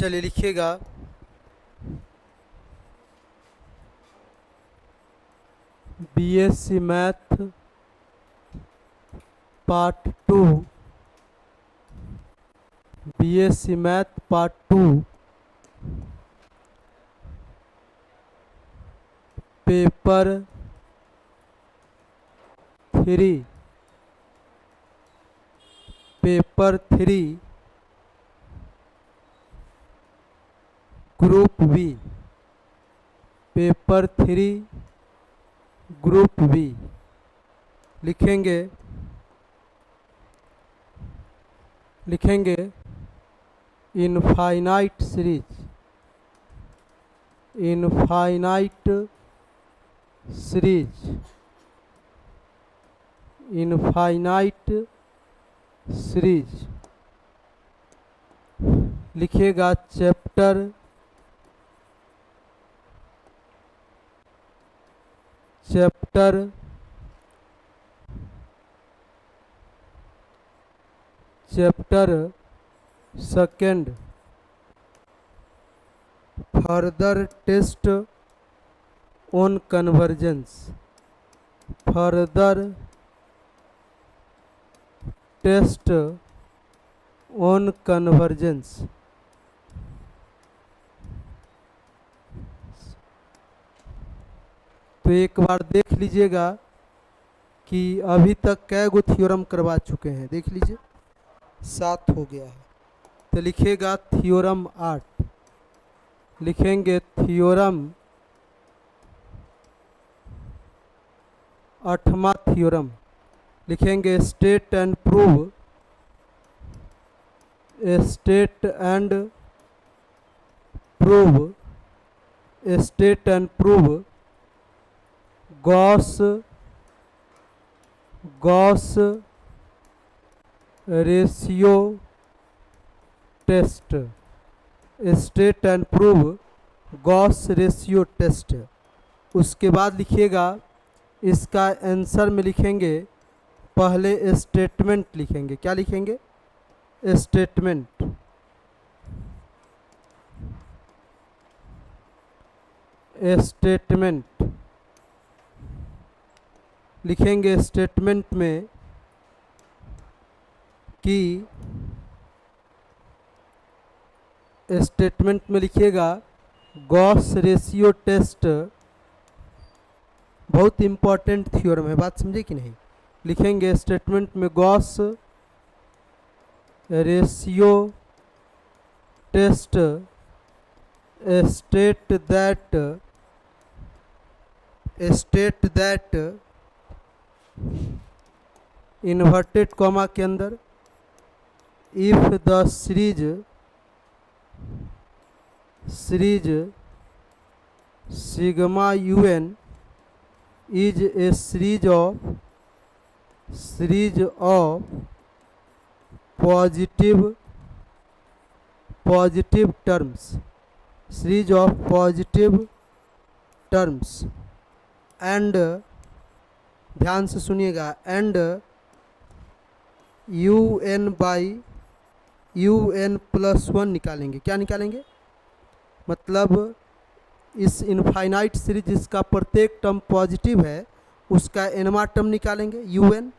चलिए लिखिएगा BSc math part 2, BSc math part 2 paper 3, paper 3 group B, paper 3 group B लिखेंगे infinite series, infinite series, infinite series लिखिएगा chapter second further test on convergence, further test on convergence. तो एक बार देख लीजिएगा कि अभी तक कै गो थ्योरम करवा चुके हैं, देख लीजिए 7 हो गया है। तो लिखिएगा थ्योरम 8, लिखेंगे थ्योरम 8वां थ्योरम लिखेंगे state and prove, state and prove, state and prove Gauss ratio test, state and prove Gauss ratio test. उसके बाद लिखिएगा इसका आंसर में लिखेंगे पहले स्टेटमेंट लिखेंगे, क्या लिखेंगे? स्टेटमेंट, स्टेटमेंट लिखेंगे स्टेटमेंट में कि स्टेटमेंट में लिखिएगा गॉस रेशियो टेस्ट बहुत इम्पॉर्टेंट थ्योरम है, बात समझे कि नहीं? लिखेंगे स्टेटमेंट में Gauss ratio test state that inverted comma के अंदर if the series sigma U N is a series of positive terms, series of positive terms and, ध्यान से सुनिएगा, एंड UN+1 निकालेंगे। क्या निकालेंगे? मतलब इस इनफाइनाइट सीरीज जिसका प्रत्येक टर्म पॉजिटिव है उसका nवां टर्म निकालेंगे UN।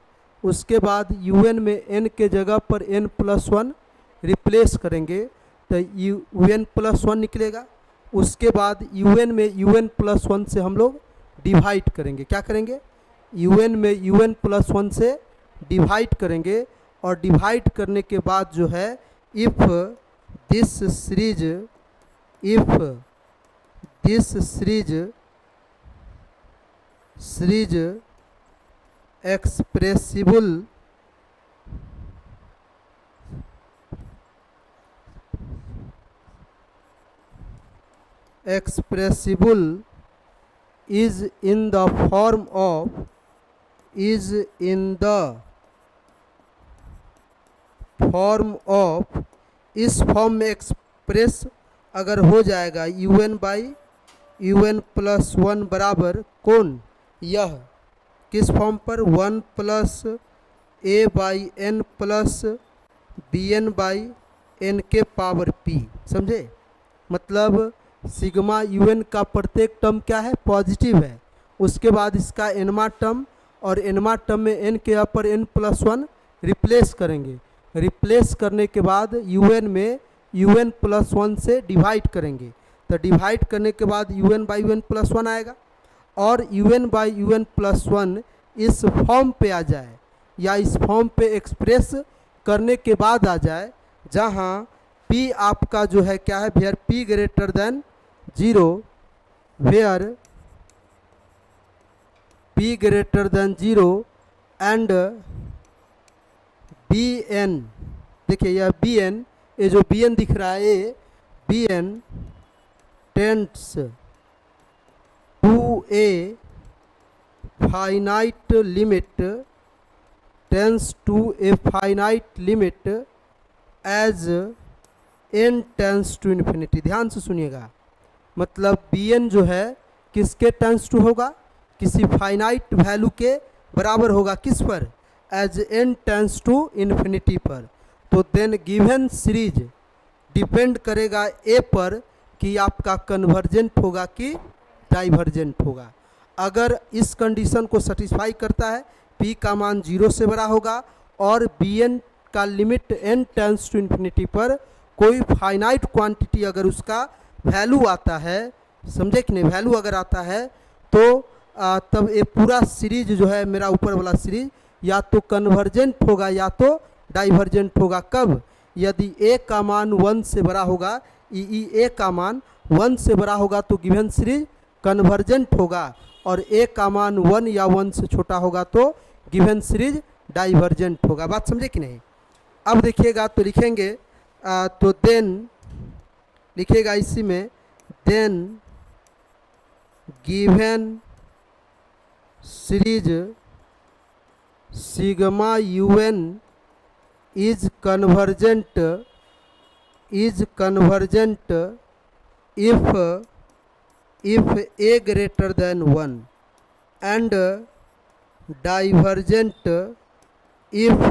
उसके बाद UN में n के जगह पर n+1 रिप्लेस करेंगे तो UN+1 निकलेगा। उसके बाद UN में UN+1 से हम लोग डिवाइड करेंगे, क्या करेंगे? UN में UN+1 से डिवाइड करेंगे और डिवाइड करने के बाद जो है if this series expressible is in the form of, इस फॉर्म में एक्सप्रेस अगर हो जाएगा UN+1 बराबर कौन? यह किस फॉर्म पर? 1+A/n+Bn/, n के पावर p, समझे। मतलब सिग्मा un का प्रत्येक टर्म क्या है, पॉजिटिव है। उसके बाद इसका एनमा टर्म, और एनमा टर्म में n के अपर n+1 रिप्लेस करेंगे। रिप्लेस करने के बाद un में un+1 से डिवाइड करेंगे, तो डिवाइड करने के बाद un/un+1 आएगा। और un/un+1 इस फॉर्म पे आ जाए, या इस फॉर्म पे एक्सप्रेस करने के बाद आ जाए, जहाँ p आपका जो है क्या है, where p greater than 0, where p greater than 0 and bn, देखिए यह bn, ये जो bn दिख रहा है ये bn tends to a finite limit, tends to a finite limit as n tense to infinity. ध्यान से सुनिएगा, मतलब bn जो है किसके टेंस टू होगा, किसी फाइनाइट वैल्यू के बराबर होगा, किस पर, as n tense to infinity पर। तो देन गिवन सीरीज डिपेंड करेगा a पर कि आपका कन्वर्जेंट होगा कि डाइवर्जेंट होगा। अगर इस कंडीशन को सेटिस्फाई करता है, p का मान 0 से बड़ा होगा और bn का limit n tense to infinity पर कोई फाइनाइट क्वांटिटी अगर उसका वैल्यू आता है, समझे कि नहीं, वैल्यू अगर आता है, तो तब ये पूरा सीरीज जो है मेरा ऊपर वाला सीरीज या तो कन्वर्जेंट होगा या तो डाइवर्जेंट होगा। कब, यदि a का मान 1 से बड़ा होगा, a का मान 1 से बड़ा होगा तो गिवन सीरीज कन्वर्जेंट होगा, और a का मान 1 या 1 से छोटा होगा तो गिवन सीरीज डाइवर्जेंट होगा। बात समझे कि नहीं। अब देखिएगा तो लिखेंगे तो देन लिखिएगा इसी में, then given series sigma un is convergent if a greater than 1 and divergent if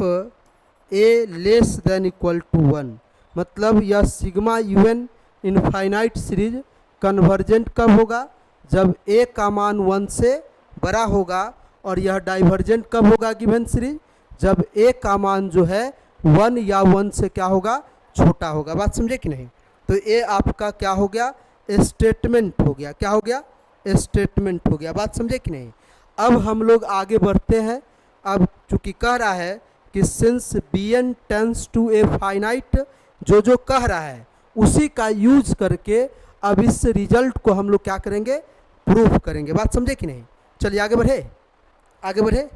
a less than equal to 1। मतलब यह sigma un infinite series convergent कब होगा, जब a का मान 1 से बड़ा होगा, और यह डाइवर्जेंट कब होगा गिवन सीरीज, जब a का मान जो है 1 या 1 से क्या होगा, छोटा होगा। बात समझे कि नहीं। तो ये आपका क्या हो गया, स्टेटमेंट हो गया। क्या हो गया, स्टेटमेंट हो गया। बात समझे कि नहीं। अब हम लोग आगे बढ़ते हैं। अब चूंकि कह रहा है कि since bn tends to a finite, जो कह रहा है उसी का यूज करके अब इस रिजल्ट को हम लोग क्या करेंगे, प्रूफ करेंगे। बात समझे कि नहीं। चलिए आगे बढ़े, आगे बढ़े।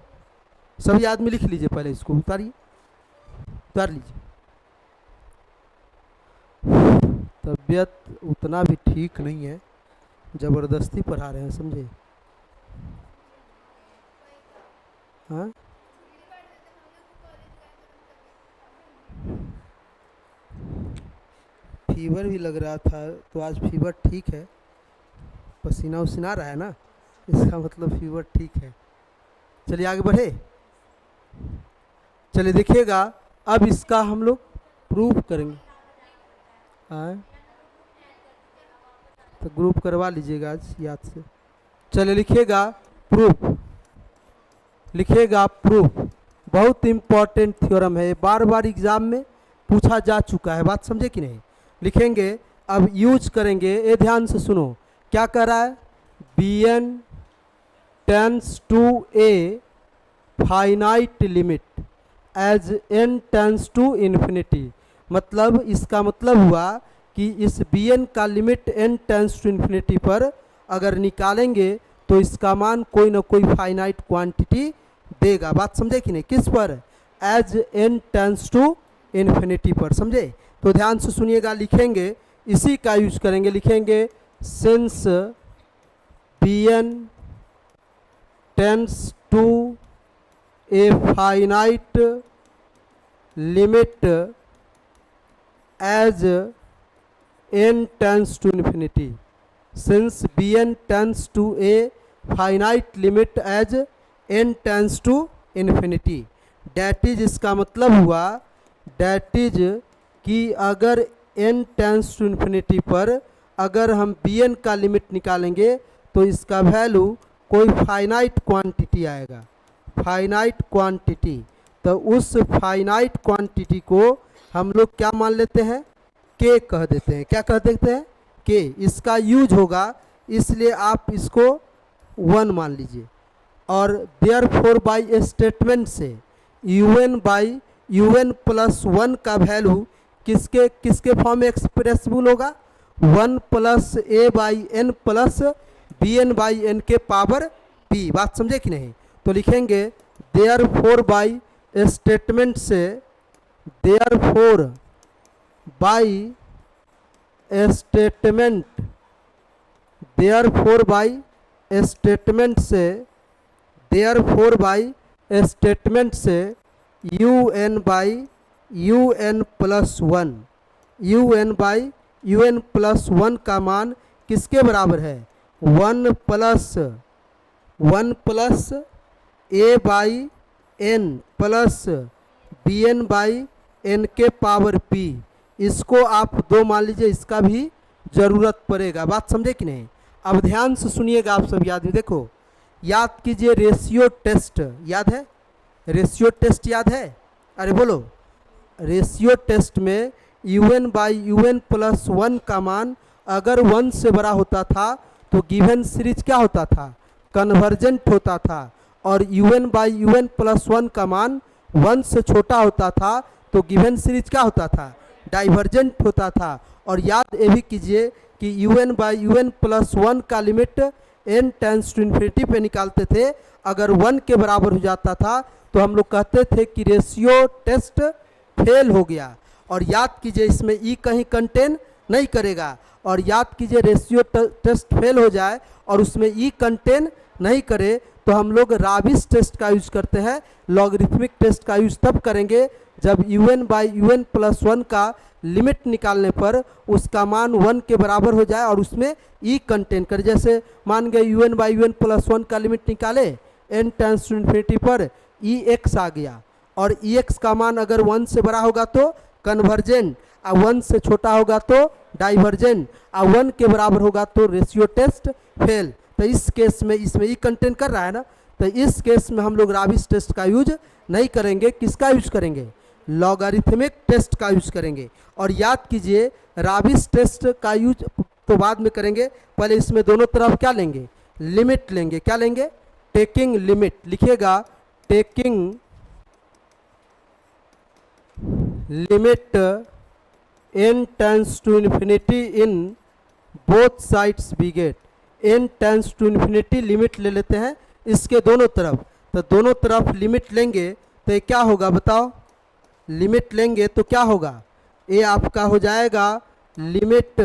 सभी आदमी लिख लीजिए, पहले इसको उतार लीजिए। तबीयत उतना भी ठीक नहीं है, ज़बरदस्ती पढ़ा रहे हैं, समझे। हाँ, फीवर भी लग रहा था, तो आज फीवर ठीक है, पसीना उसीना रहा है ना, इसका मतलब फीवर ठीक है। चलिए आगे बढ़े। चलिए देखिएगा, अब इसका हम लोग प्रूफ करेंगे। हाँ, तो ग्रुप करवा लीजिएगा आज याद से। चलिए लिखिएगा प्रूफ, लिखिएगा प्रूफ। बहुत इंपॉर्टेंट थ्योरम है, बार बार एग्जाम में पूछा जा चुका है। बात समझे कि नहीं। लिखेंगे, अब यूज करेंगे, ये ध्यान से सुनो क्या कह रहा है, bn tends to a finite limit as n tense to infinity. मतलब इसका मतलब हुआ कि इस bn का limit n tense to infinity पर अगर निकालेंगे तो इसका मान कोई ना कोई फाइनाइट क्वांटिटी देगा। बात समझे कि नहीं। किस पर, as n tense to infinity पर, समझे। तो ध्यान से सुनिएगा, लिखेंगे इसी का यूज करेंगे। लिखेंगे since bn tends to a finite limit as n tense to infinity. Since bn tends to a finite limit as n tense to infinity, that is, इसका मतलब हुआ डैट इज कि अगर n टेंस टू इन्फिनिटी पर अगर हम bn का limit निकालेंगे तो इसका वैल्यू कोई फाइनाइट क्वांटिटी आएगा, फाइनाइट क्वांटिटी। तो उस फाइनाइट क्वांटिटी को हम लोग क्या मान लेते हैं, k कह देते हैं। क्या कह देते हैं, k। इसका यूज होगा, इसलिए आप इसको 1 मान लीजिए। और देयरफॉर बाय स्टेटमेंट से un प्लस 1 का वैल्यू किसके किसके फॉर्म में एक्सप्रेसिबल होगा, 1 plus a by N plus bn by N के पावर p। बात समझे कि नहीं। तो लिखेंगे देयरफॉर बाय स्टेटमेंट से, therefore by statement, therefore by statement से, देयरफॉर बाय स्टेटमेंट से un by un plus 1, un by un plus 1 का मान किसके बराबर है, 1 plus a by n plus bn by n के पावर p। इसको आप 2 मान लीजिए, इसका भी ज़रूरत पड़ेगा। बात समझे कि नहीं। अब ध्यान से सुनिएगा आप सभी आदमी। देखो, याद कीजिए रेशियो टेस्ट, याद है, रेशियो टेस्ट याद है, अरे बोलो। रेशियो टेस्ट में un बाई un प्लस 1 का मान अगर 1 से बड़ा होता था तो गिवन सीरीज क्या होता था, कन्वर्जेंट होता था। और un बाई un प्लस 1 का मान 1 से छोटा होता था तो गिवन सीरीज क्या होता था, डाइवर्जेंट होता था। और याद ये भी कीजिए कि un बाई un प्लस 1 का limit n tense to infinity पे निकालते थे। अगर 1 के बराबर हो जाता था तो हम लोग कहते थे कि रेशियो टेस्ट फेल हो गया। और याद कीजिए इसमें ई कहीं कंटेन नहीं करेगा। और याद कीजिए रेशियो टेस्ट फेल हो जाए और उसमें ई कंटेन नहीं करे तो हम लोग राबिस टेस्ट का यूज करते हैं। लॉगरिथमिक टेस्ट का यूज तब करेंगे जब un बाई un प्लस 1 का लिमिट निकालने पर उसका मान 1 के बराबर हो जाए और उसमें ई कंटेन करे। जैसे मान गए un बाई un प्लस 1 का लिमिट निकाले n टेंस टू इन्फिनिटी पर ई एक्स आ गया। और ई एक्स का मान अगर 1 से बड़ा होगा तो कन्वर्जेंट, और 1 से छोटा होगा तो डाइवर्जेंट, और 1 के बराबर होगा तो रेशियो टेस्ट फेल। तो इस केस में इसमें ई कंटेन कर रहा है ना, तो इस केस में हम लोग राबिस टेस्ट का यूज नहीं करेंगे। किसका यूज करेंगे, लॉगरिथमिक टेस्ट का यूज करेंगे। और याद कीजिए राबिस टेस्ट का यूज तो बाद में करेंगे, पहले इसमें दोनों तरफ क्या लेंगे, लिमिट लेंगे। क्या लेंगे, टेकिंग लिमिट। लिखिएगा taking limit n tense to infinity in both sides we get. n tense to infinity limit ले लेते हैं इसके दोनों तरफ। तो दोनों तरफ लिमिट लेंगे तो ये क्या होगा बताओ, लिमिट लेंगे तो क्या होगा, ये आपका हो जाएगा limit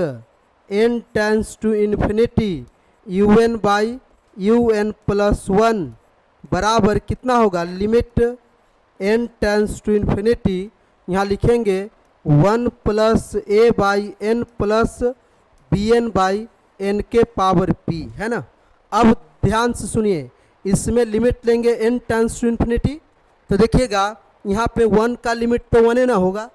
n tense to infinity un by un plus 1 बराबर कितना होगा, limit n tense to infinity, यहाँ लिखेंगे 1 plus a by n plus bn by n के पावर p, है ना। अब ध्यान से सुनिए, इसमें लिमिट लेंगे n टेंस टू इन्फिनिटी। तो देखिएगा यहाँ पे 1 का लिमिट तो 1 ना होगा,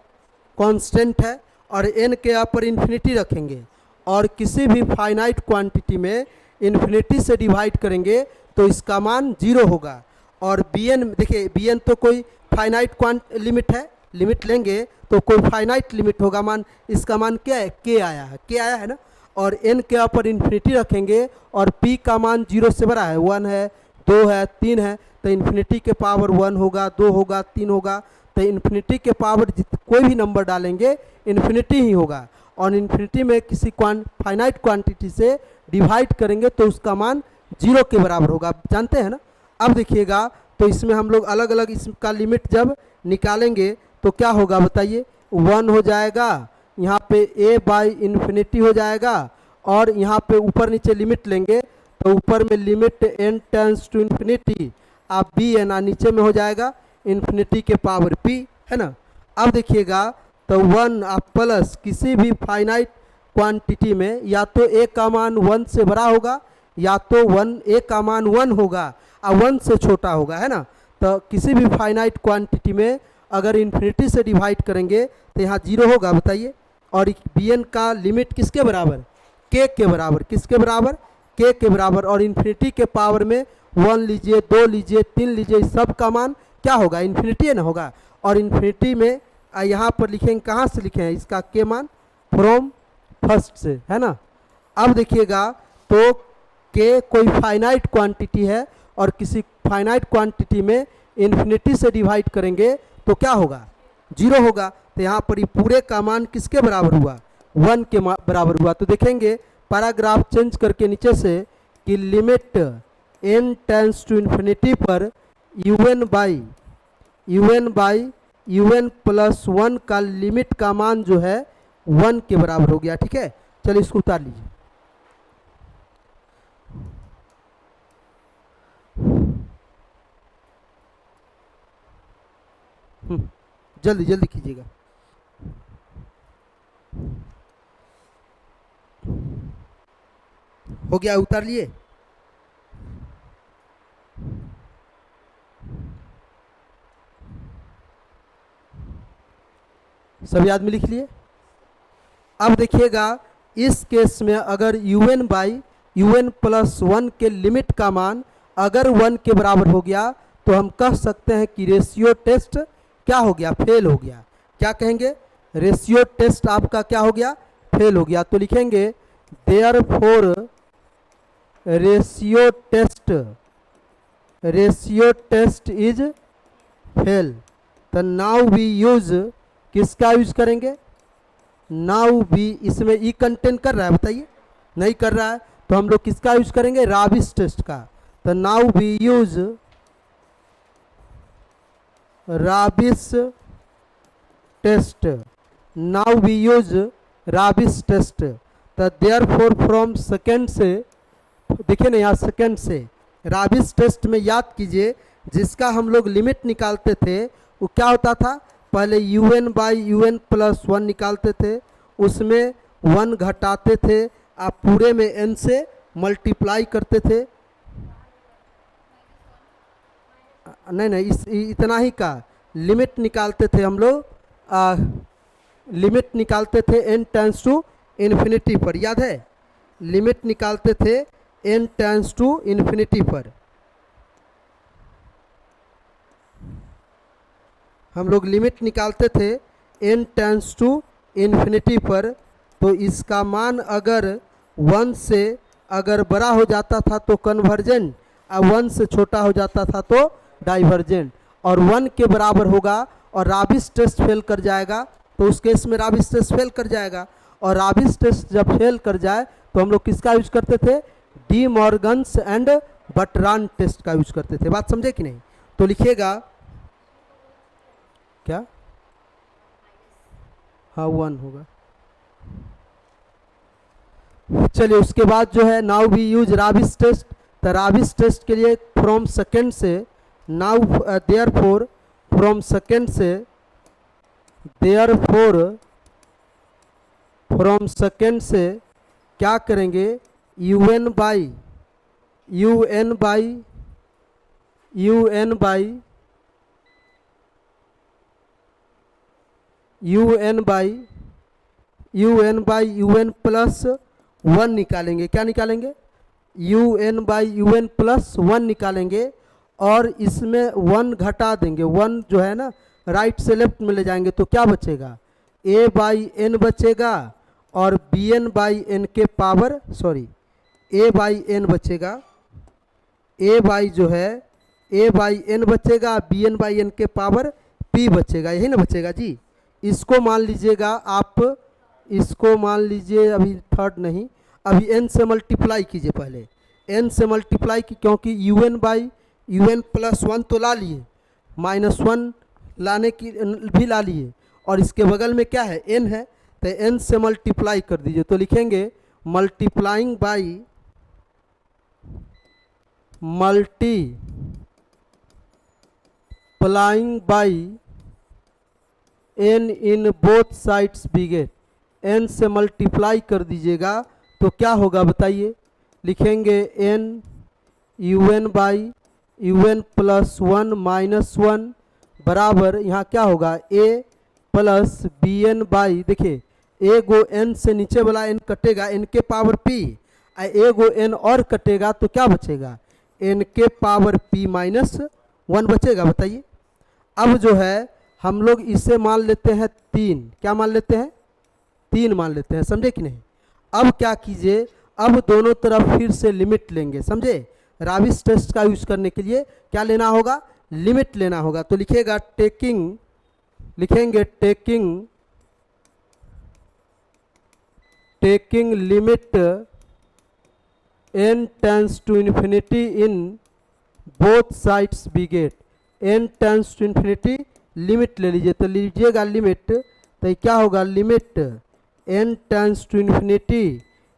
कांस्टेंट है। और n के यहाँ पर इन्फिनिटी रखेंगे और किसी भी फाइनाइट क्वांटिटी में इन्फिनिटी से डिवाइड करेंगे तो इसका मान 0 होगा। और bn देखिए, bn तो कोई फाइनाइट लिमिट है, लिमिट लेंगे तो कोई फाइनाइट लिमिट होगा, मान इसका मान क्या है, k आया है, k आया है ना। और n के ऊपर इन्फिनिटी रखेंगे और p का मान 0 से बड़ा है, 1 है, 2 है, 3 है, तो इन्फिनिटी के पावर 1 होगा, 2 होगा, 3 होगा। तो इन्फिनिटी के पावर कोई भी नंबर डालेंगे इन्फिनिटी ही होगा। और इन्फिनिटी में किसी फाइनाइट क्वांटिटी से डिवाइड करेंगे तो उसका मान 0 के बराबर होगा, जानते हैं ना। अब देखिएगा तो इसमें हम लोग अलग अलग इसका लिमिट जब निकालेंगे तो क्या होगा बताइए, 1 हो जाएगा, यहाँ पे a बाई इन्फिनिटी हो जाएगा। और यहाँ पे ऊपर नीचे लिमिट लेंगे तो ऊपर में limit n tense to infinity आप bn, नीचे में हो जाएगा इन्फिनिटी के पावर p, है ना। अब देखिएगा तो 1 आप प्लस किसी भी फाइनाइट क्वांटिटी में या तो a का मान 1 से बड़ा होगा या तो a का मान 1 होगा और 1 से छोटा होगा, है ना। तो किसी भी फाइनाइट क्वांटिटी में अगर इन्फिनिटी से डिवाइड करेंगे तो यहाँ 0 होगा, बताइए। और बी एन का लिमिट किसके बराबर, के के बराबर, किसके बराबर, के के बराबर। और इन्फिनिटी के पावर में 1 लीजिए, 2 लीजिए, 3 लीजिए, इस सब का मान क्या होगा, इन्फिनिटी ना होगा। और इन्फिनिटी में यहाँ पर लिखेंगे, कहाँ से लिखे हैं इसका के मान, फ्रॉम फर्स्ट से, है ना। अब देखिएगा तो के कोई फाइनाइट क्वांटिटी है और किसी फाइनाइट क्वांटिटी में इन्फिनिटी से डिवाइड करेंगे तो क्या होगा, 0 होगा। तो यहाँ पर ये पूरे का मान किसके बराबर हुआ, 1 के बराबर हुआ। तो देखेंगे पैराग्राफ चेंज करके नीचे से कि limit n tense to infinity पर un प्लस 1 का लिमिट का मान जो है 1 के बराबर हो गया, ठीक है। चलिए इसको उतार लीजिए। जल्दी जल्दी कीजिएगा। हो गया, उतार लिए। सभी आदमी लिख लिए। अब देखिएगा इस केस में अगर un प्लस 1 के लिमिट का मान अगर 1 के बराबर हो गया तो हम कह सकते हैं कि रेशियो टेस्ट क्या हो गया, फेल हो गया। क्या कहेंगे, रेशियो टेस्ट आपका क्या हो गया, फेल हो गया। तो लिखेंगे therefore ratio test is fail. तो नाउ वी यूज, किसका यूज करेंगे, नाउ वी, इसमें ई कंटेंट कर रहा है, बताइए, नहीं कर रहा है, तो हम लोग किसका यूज करेंगे, राबिस टेस्ट का। तो now we use Raabe's test, now we use Raabe's test. तो देयरफॉर फ्रॉम सेकेंड से, देखिए ना यहाँ सेकेंड से, राबिस टेस्ट में याद कीजिए जिसका हम लोग लिमिट निकालते थे वो क्या होता था, पहले un प्लस 1 निकालते थे, उसमें 1 घटाते थे, आप पूरे में n से मल्टीप्लाई करते थे। नहीं, इतना ही का लिमिट निकालते थे हम लोग, लिमिट निकालते थे n टेंस टू इन्फिनिटी पर, याद है, लिमिट निकालते थे n टेंस टू इन्फिनिटी पर। हम लोग लिमिट निकालते थे n टेंस टू इन्फिनिटी पर। तो इसका मान अगर 1 से अगर बड़ा हो जाता था तो कन्वर्जेंट, और 1 से छोटा हो जाता था तो डाइवर्जेंट, और 1 के बराबर होगा और राबिस टेस्ट फेल कर जाएगा, तो उस केस में राबिस टेस्ट फेल कर जाएगा। और राबिस टेस्ट जब फेल कर जाए तो हम लोग किसका यूज करते थे, डी मॉर्गन्स एंड बटरान टेस्ट का यूज करते थे। बात समझे कि नहीं। तो लिखिएगा क्या, हाँ 1 होगा। चलिए उसके बाद जो है now we use Raabe's test. तो राबिस टेस्ट के लिए फ्रॉम सेकेंड से, नाउ देयरफॉर फ्रॉम सेकेंड से, देयरफॉर फ्रॉम सेकेंड से क्या करेंगे, un प्लस 1 निकालेंगे। क्या निकालेंगे, un प्लस 1 निकालेंगे और इसमें 1 घटा देंगे। 1 जो है ना राइट से लेफ्ट में ले जाएंगे तो क्या बचेगा, a बाई n बचेगा और bn बाई n के power, sorry a by n बचेगा, a बाई जो है a बाई n बचेगा, bn बाई n के पावर p बचेगा, यही ना बचेगा जी। इसको मान लीजिएगा आप, इसको मान लीजिए, अभी थर्ड नहीं, अभी n से मल्टीप्लाई कीजिए, पहले n से मल्टीप्लाई की, क्योंकि un प्लस 1 तो ला लिए, -1 लाने की भी ला लिए, और इसके बगल में क्या है, n है, तो n से मल्टीप्लाई कर दीजिए। तो लिखेंगे multiplying by n in both sides बिगेट, n से मल्टीप्लाई कर दीजिएगा तो क्या होगा बताइए। लिखेंगे n un प्लस 1 -1 बराबर यहाँ क्या होगा a plus B N by, देखिए ए गो n से नीचे वाला n कटेगा n के पावर p, ए गो n और कटेगा तो क्या बचेगा n के पावर p माइनस 1 बचेगा। बताइए अब जो है हम लोग इसे मान लेते हैं 3, क्या मान लेते हैं 3 मान लेते हैं, समझे कि नहीं। अब क्या कीजिए, अब दोनों तरफ फिर से लिमिट लेंगे, समझे। राबिस टेस्ट का यूज करने के लिए क्या लेना होगा, लिमिट लेना होगा। तो लिखेगा टेकिंग, लिखेंगे taking limit n tense to infinity in both sides we get, n tense to infinity limit ले लीजिए। तो लीजिएगा लिमिट, तो क्या होगा limit n tense to infinity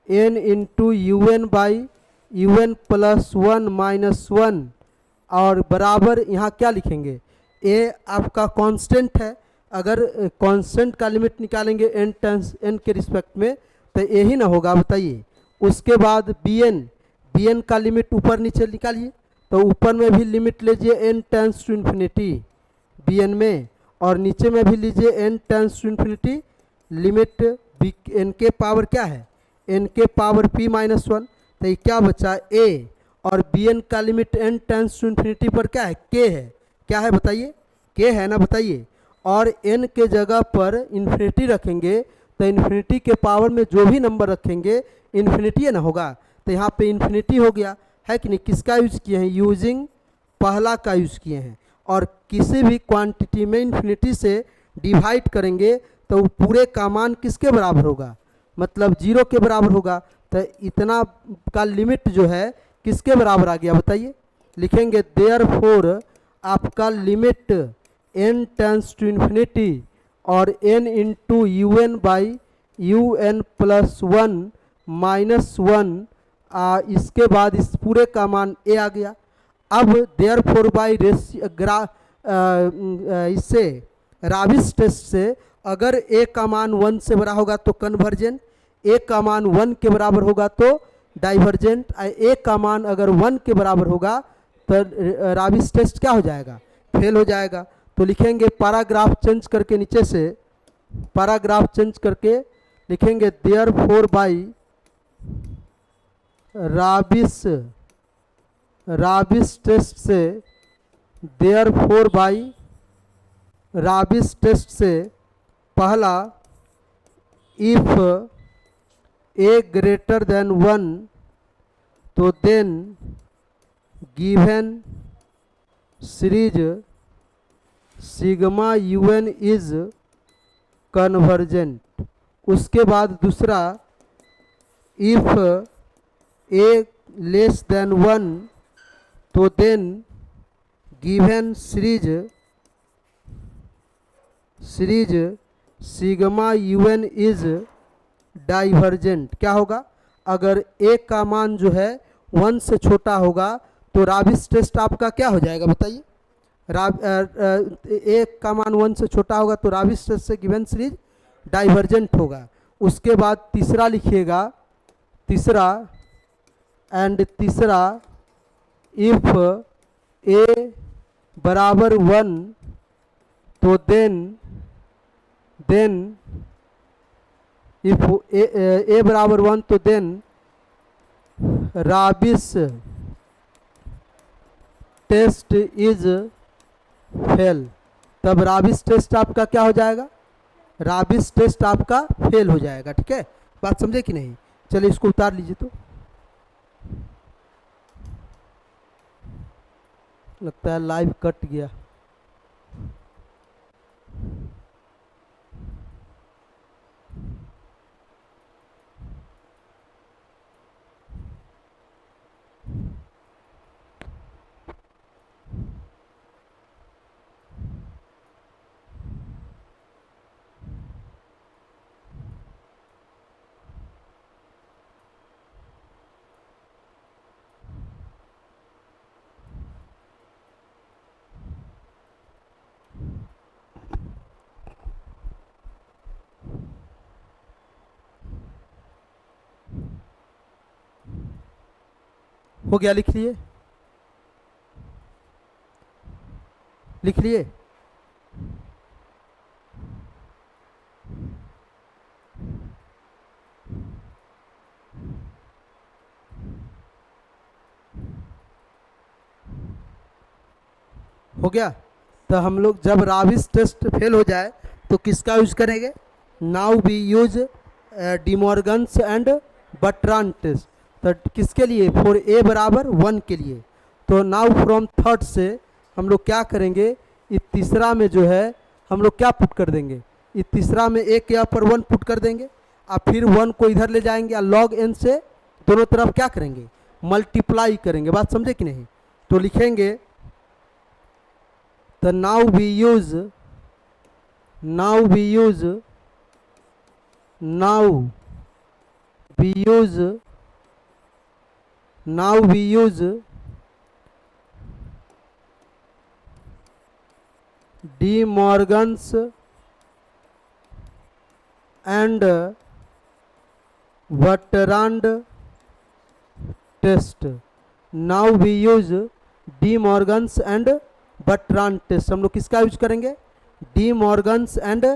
n into U N by U N plus 1 minus 1, और बराबर यहाँ क्या लिखेंगे, a आपका कांस्टेंट है, अगर कांस्टेंट का लिमिट निकालेंगे n टेंस n के रिस्पेक्ट में तो a ही ना होगा, बताइए। उसके बाद bn का लिमिट ऊपर नीचे निकालिए, तो ऊपर में भी लिमिट लीजिए n tense to infinity bn में, और नीचे में भी लीजिए n tense to infinity limit n के पावर क्या है n के पावर p माइनस 1, तो ये क्या बचा a, और bn का limit n tense to infinity पर क्या है k है, क्या है बताइए k है ना, बताइए। और n के जगह पर इन्फिनिटी रखेंगे तो इन्फिनिटी के पावर में जो भी नंबर रखेंगे इन्फिनिटी है ना होगा, तो यहाँ पे इन्फिनिटी हो गया है कि नहीं। किसका यूज किए हैं, यूजिंग पहला का यूज किए हैं। और किसी भी क्वांटिटी में इन्फिनिटी से डिवाइड करेंगे तो पूरे का मान किसके बराबर होगा, मतलब 0 के बराबर होगा। तो इतना का लिमिट जो है किसके बराबर आ गया बताइए, लिखेंगे देयरफॉर आपका limit n tense to infinity और n into U N by U N plus 1 minus 1, इसके बाद इस पूरे का मान a आ गया। अब देयरफॉर बाई इससे राबिस टेस्ट से अगर a का मान 1 से बड़ा होगा तो कन्वर्जेंट, a का मान 1 के बराबर होगा तो डाइवर्जेंट, a का मान अगर 1 के बराबर होगा तो राबिस टेस्ट क्या हो जाएगा, फेल हो जाएगा। तो लिखेंगे पैराग्राफ चेंज करके, नीचे से पैराग्राफ चेंज करके लिखेंगे देयरफॉर बाई राबिस टेस्ट से, देयरफॉर बाई राबिस टेस्ट से पहला इफ a ग्रेटर देन 1 तो then given series sigma un is convergent. उसके बाद दूसरा इफ a लेस देन 1 तो then given series sigma un is divergent. क्या होगा, अगर a का मान जो है 1 से छोटा होगा तो राबिस टेस्ट आपका क्या हो जाएगा बताइए, a का मान 1 से छोटा होगा तो राबिस टेस्ट से गिवन सीरीज डाइवर्जेंट होगा। उसके बाद तीसरा लिखिएगा, तीसरा इफ a बराबर 1 तो देन इफ a बराबर 1 तो देन राबिस टेस्ट इज फेल। तब राबिस टेस्ट आपका क्या हो जाएगा, राबिस टेस्ट आपका फेल हो जाएगा। ठीक है, बात समझे कि नहीं। चलिए इसको उतार लीजिए। तो लगता है लाइव कट गया। हो गया, लिख लिए, लिख लिए। हो गया। तो हम लोग जब राविस टेस्ट फेल हो जाए तो किसका यूज करेंगे? Now we use De Morgan's and Bertrand test. तो किसके लिए? फॉर ए बराबर 1 के लिए। तो नाउ फ्रॉम थर्ड से हम लोग क्या करेंगे, इस तीसरा में जो है हम लोग क्या पुट कर देंगे, इस तीसरा में ए के यहाँ पर 1 पुट कर देंगे, और फिर 1 को इधर ले जाएंगे और लॉग एन से दोनों तरफ क्या करेंगे, मल्टीप्लाई करेंगे। बात समझे कि नहीं? तो लिखेंगे तो now we use now we use De Morgan's and Bertrand test. Now we use De Morgan's and Bertrand test. हम लोग किसका यूज करेंगे? De Morgan's and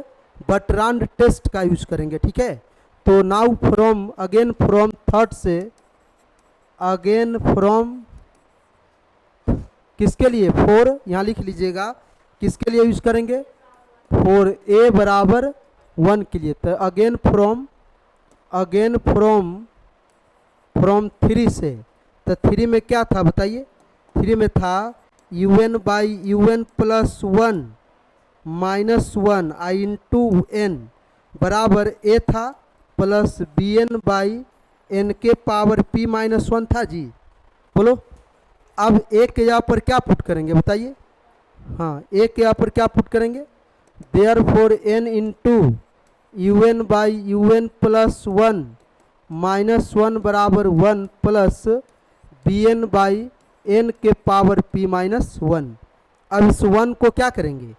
Bertrand test का यूज करेंगे, ठीक है। तो now from again from third से अगेन फ्रॉम किसके लिए? फोर, यहाँ लिख लीजिएगा किसके लिए यूज करेंगे? फॉर ए बराबर 1 के लिए। तो अगेन फ्रॉम 3 से, तो 3 में क्या था बताइए? 3 में था un by un plus 1 minus 1 I into N बराबर ए था, plus B N by N के पावर पी माइनस 1 था जी। बोलो अब ए के यहाँ पर क्या पुट करेंगे बताइए? हाँ, ए के यहाँ पर क्या पुट करेंगे? Therefore N into U N by U N plus 1 minus 1 बराबर 1 plus B N by N के पावर पी माइनस 1। अब इस 1 को क्या करेंगे?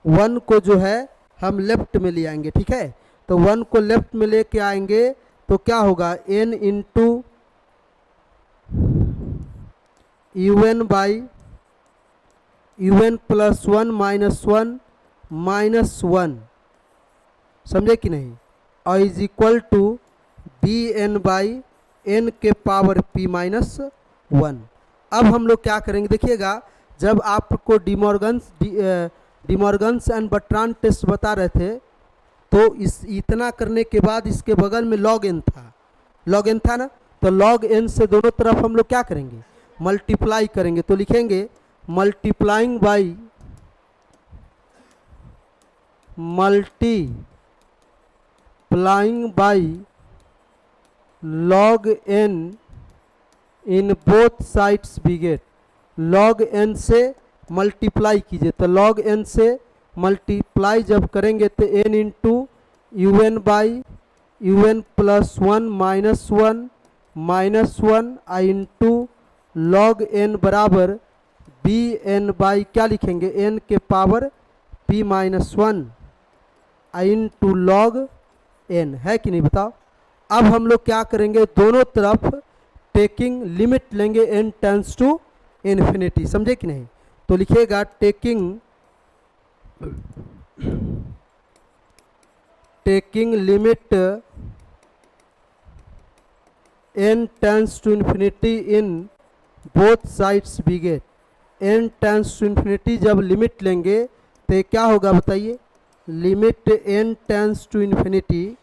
1 को जो है हम लेफ्ट में ले आएंगे, ठीक है। तो 1 को लेफ्ट में लेके आएंगे तो क्या होगा? n into U N by U N plus 1 minus 1 समझे कि नहीं, और is equal to B N by N के पावर पी माइनस 1। अब हम लोग क्या करेंगे देखिएगा, जब आपको डिमॉर्गन्स एंड बर्ट्रांड टेस्ट बता रहे थे तो इस इतना करने के बाद इसके बगल में लॉग एन था ना, तो लॉग एन से दोनों तरफ हम लोग क्या करेंगे? मल्टीप्लाई करेंगे। तो लिखेंगे multiplying by log N in both sides we get. Log N से मल्टीप्लाई कीजिए, तो लॉग एन से मल्टीप्लाई जब करेंगे तो N into U N by U N plus 1 minus 1 I into log N बराबर बी एन बाई क्या लिखेंगे? एन के power P minus 1 I into log N, है कि नहीं बताओ? अब हम लोग क्या करेंगे? दोनों तरफ टेकिंग लिमिट लेंगे एन टेंस टू इन्फिनिटी, समझे कि नहीं? तो लिखिएगा taking limit n tense to infinity in both sides we get. n tense to infinity जब लिमिट लेंगे तो क्या होगा बताइए? Limit n tense to infinity,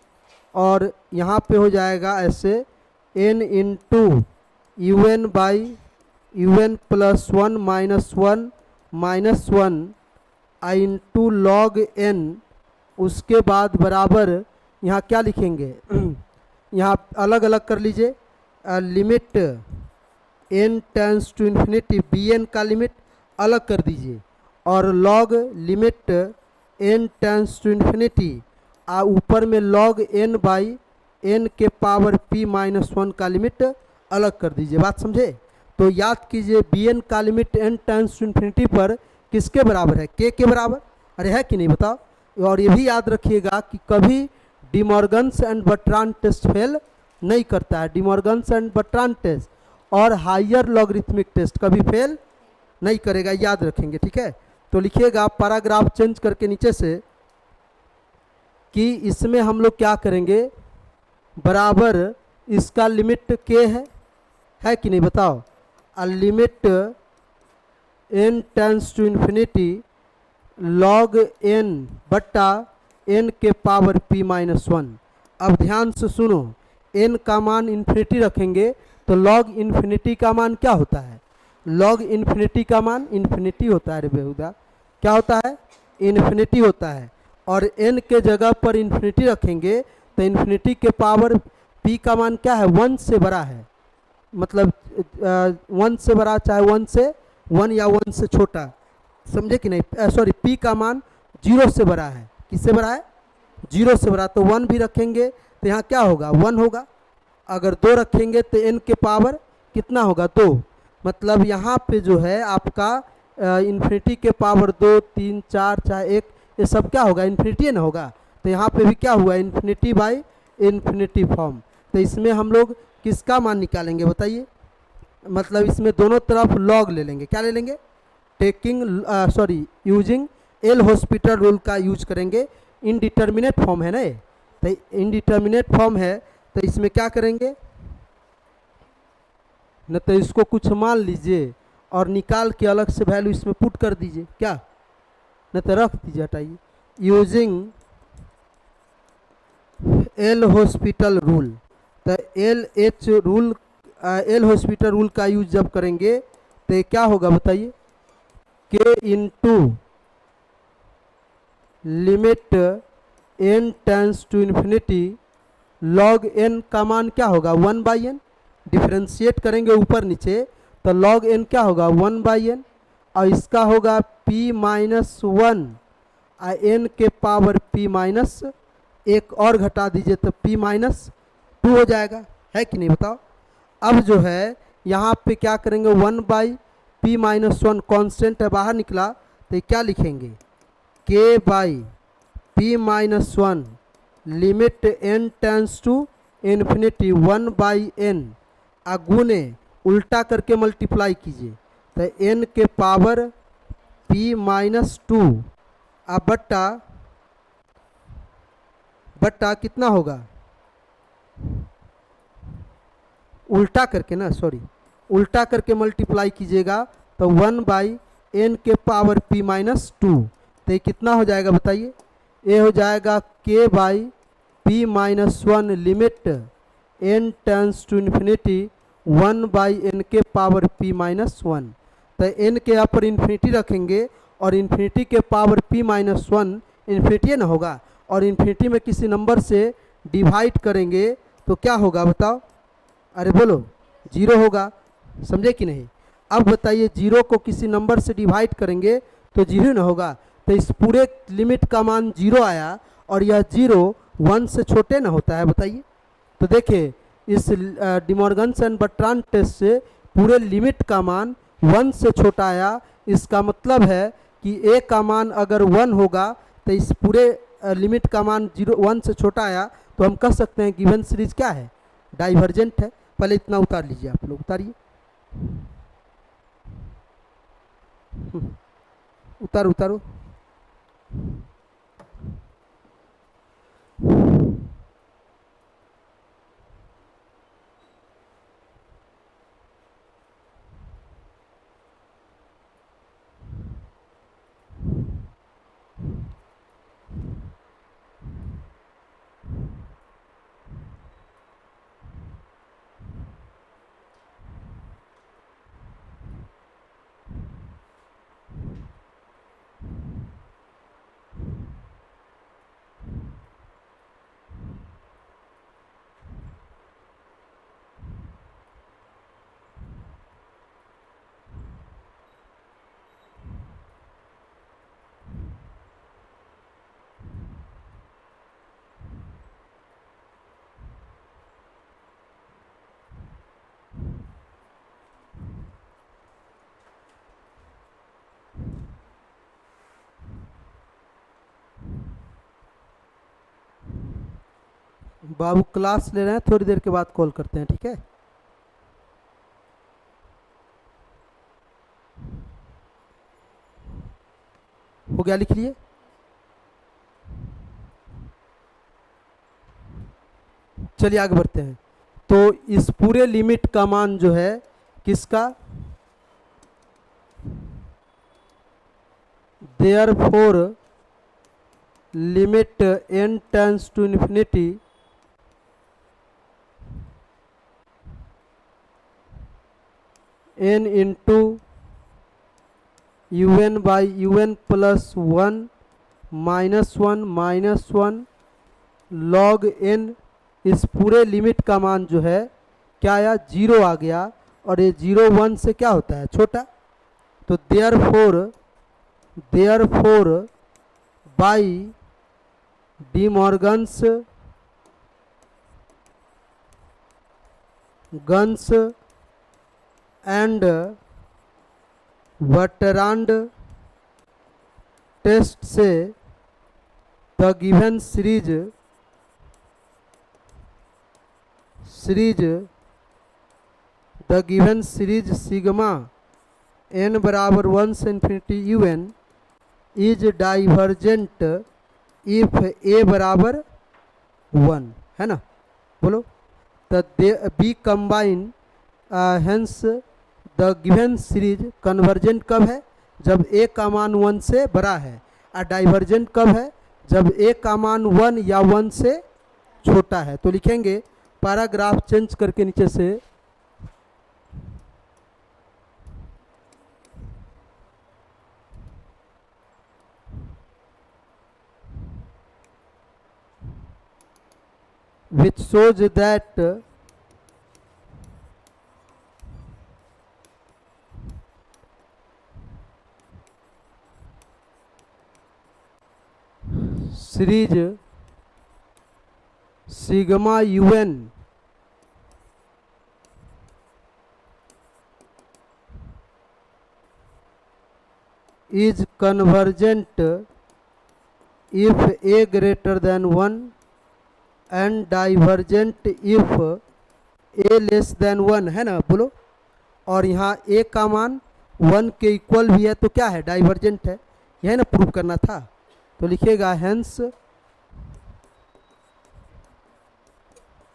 और यहाँ पे हो जाएगा ऐसे n into U N by U N plus 1 minus 1 I into log N, उसके बाद बराबर यहाँ क्या लिखेंगे? यहाँ अलग अलग कर लीजिए, limit n tense to infinity B N का लिमिट अलग कर दीजिए, और log limit n tense to infinity ऊपर में लॉग n बाई n के पावर p माइनस 1 का लिमिट अलग कर दीजिए। बात समझे? तो याद कीजिए बी एन का limit n tense to infinity पर किसके बराबर है? k के बराबर। अरे है कि नहीं बताओ? और ये भी याद रखिएगा कि कभी De Morgan's and Bertrand test fail नहीं करता है। डिमॉर्गन्स एंड बर्ट्रांड टेस्ट और हायर लॉगरिथमिक टेस्ट कभी फेल नहीं करेगा, याद रखेंगे, ठीक है। तो लिखिएगा पैराग्राफ चेंज करके नीचे से कि इसमें हम लोग क्या करेंगे? बराबर इसका लिमिट k है कि नहीं बताओ? Limit n tense to infinity log n बट्टा n के पावर p माइनस वन। अब ध्यान से सुनो, n का मान इन्फिनिटी रखेंगे तो log इन्फिनिटी का मान क्या होता है? log इन्फिनिटी का मान इन्फिनिटी होता है रे बेहुदा। क्या होता है? इन्फिनिटी होता है। और n के जगह पर इन्फिनिटी रखेंगे तो इन्फिनिटी के पावर p का मान क्या है? 1 से बड़ा है। मतलब 1 से बड़ा, चाहे 1 से 1 या 1 से छोटा, समझे कि नहीं? सॉरी, p का मान 0 से बड़ा है। किससे बड़ा है? 0 से बड़ा। तो 1 भी रखेंगे तो यहाँ क्या होगा? 1 होगा। अगर 2 रखेंगे तो n के पावर कितना होगा? 2। मतलब यहाँ पे जो है आपका इन्फिनिटी के पावर 2, 3, 4, चाहे 1, ये सब क्या होगा? इन्फिनिटी ना होगा। तो यहाँ पे भी क्या हुआ? Infinity by infinity form. तो इसमें हम लोग किसका मान निकालेंगे बताइए? मतलब इसमें दोनों तरफ लॉग ले लेंगे। क्या ले लेंगे? यूजिंग एल हॉस्पिटल रूल का यूज करेंगे। इनडिटर्मिनेट फॉर्म है ना ये, तो इनडिटर्मिनेट फॉर्म है तो इसमें क्या करेंगे न, तो इसको कुछ मान लीजिए और निकाल के अलग से वैल्यू इसमें पुट कर दीजिए। क्या न, तो रख दीजिए, हटाइए। यूजिंग एल हॉस्पिटल रूल, तो एल हॉस्पिटल रूल का यूज जब करेंगे तो क्या होगा बताइए? K into limit n tense to infinity log n का मान क्या होगा? 1/n। डिफ्रेंशिएट करेंगे ऊपर नीचे तो log n क्या होगा? 1/n। और इसका होगा p माइनस 1 n के पावर p माइनस 1 और घटा दीजिए तो p माइनस 2 हो जाएगा। है कि नहीं बताओ? अब जो है यहाँ पे क्या करेंगे? 1/p माइनस 1 कॉन्स्टेंट है, बाहर निकला तो क्या लिखेंगे? k by p minus 1 limit n tense to infinity 1/n गुने उल्टा करके मल्टीप्लाई कीजिए तो n के पावर p माइनस 2 बट्टा कितना होगा? उल्टा करके ना, सॉरी, उल्टा करके मल्टीप्लाई कीजिएगा तो 1/n के पावर p माइनस 2। तो ये कितना हो जाएगा बताइए? ये हो जाएगा k by p minus 1 limit n tense to infinity 1/n के पावर p माइनस 1। तो n के यहाँ पर इन्फिनिटी रखेंगे और इन्फिनिटी के पावर p माइनस 1 इन्फिनिटी ना होगा, और इन्फिनिटी में किसी नंबर से डिवाइड करेंगे तो क्या होगा बताओ? अरे बोलो, 0 होगा। समझे कि नहीं? अब बताइए, 0 को किसी नंबर से डिवाइड करेंगे तो 0 ना होगा। तो इस पूरे लिमिट का मान 0 आया और यह 0 1 से छोटे ना होता है बताइए? तो देखिए, इस डिमॉर्गन्स एंड बर्ट्रांड टेस्ट से पूरे लिमिट का मान 1 से छोटा आया। इसका मतलब है कि a का मान अगर 1 होगा तो इस पूरे लिमिट का मान 1 से छोटा आया, तो हम कह सकते हैं गिवन सीरीज क्या है? डाइवर्जेंट है। पहले इतना उतार लीजिए, आप लोग उतारिए, उतारो। बाबू क्लास ले रहे हैं, थोड़ी देर के बाद कॉल करते हैं, ठीक है? हो गया, लिख लिए? चलिए आगे बढ़ते हैं। तो इस पूरे लिमिट का मान जो है किसका? Therefore limit n tends to infinity n into un by un plus 1 -1 log n, इस पूरे लिमिट का मान जो है क्या आया, 0 आ गया, और ये 0 1 से क्या होता है, छोटा। तो देयरफॉर बाई डी मॉर्गन्स गन्स एंड बर्ट्रांड टेस्ट से the given series sigma n बराबर 1 से infinity un is divergent if a बराबर 1, है ना, बोलो। The B combine hence the given series convergent कब है, जब a का मान 1 से बड़ा है, और डाइवर्जेंट कब है, जब a का मान 1 या 1 से छोटा है। तो लिखेंगे पैराग्राफ चेंज करके नीचे से which shows that series sigma un is convergent if a greater than 1 and divergent if a less than 1, है ना, बोलो। और यहाँ a का मान 1 के इक्वल भी है तो क्या है, डाइवर्जेंट है, यह ना प्रूव करना था। तो लिखिएगा हेंस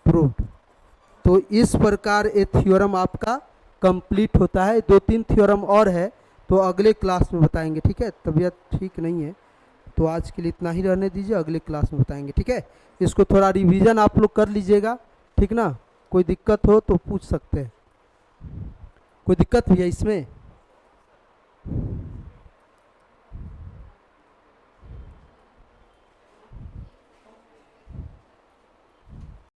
प्रूव्ड। तो इस प्रकार ये थ्योरम आपका कंप्लीट होता है। 2-3 थ्योरम और है तो अगले क्लास में बताएंगे, ठीक है। तबीयत ठीक नहीं है तो आज के लिए इतना ही रहने दीजिए, अगले क्लास में बताएंगे, ठीक है। इसको थोड़ा रिवीजन आप लोग कर लीजिएगा, ठीक ना। कोई दिक्कत हो तो पूछ सकते हैं। कोई दिक्कत भी है इसमें?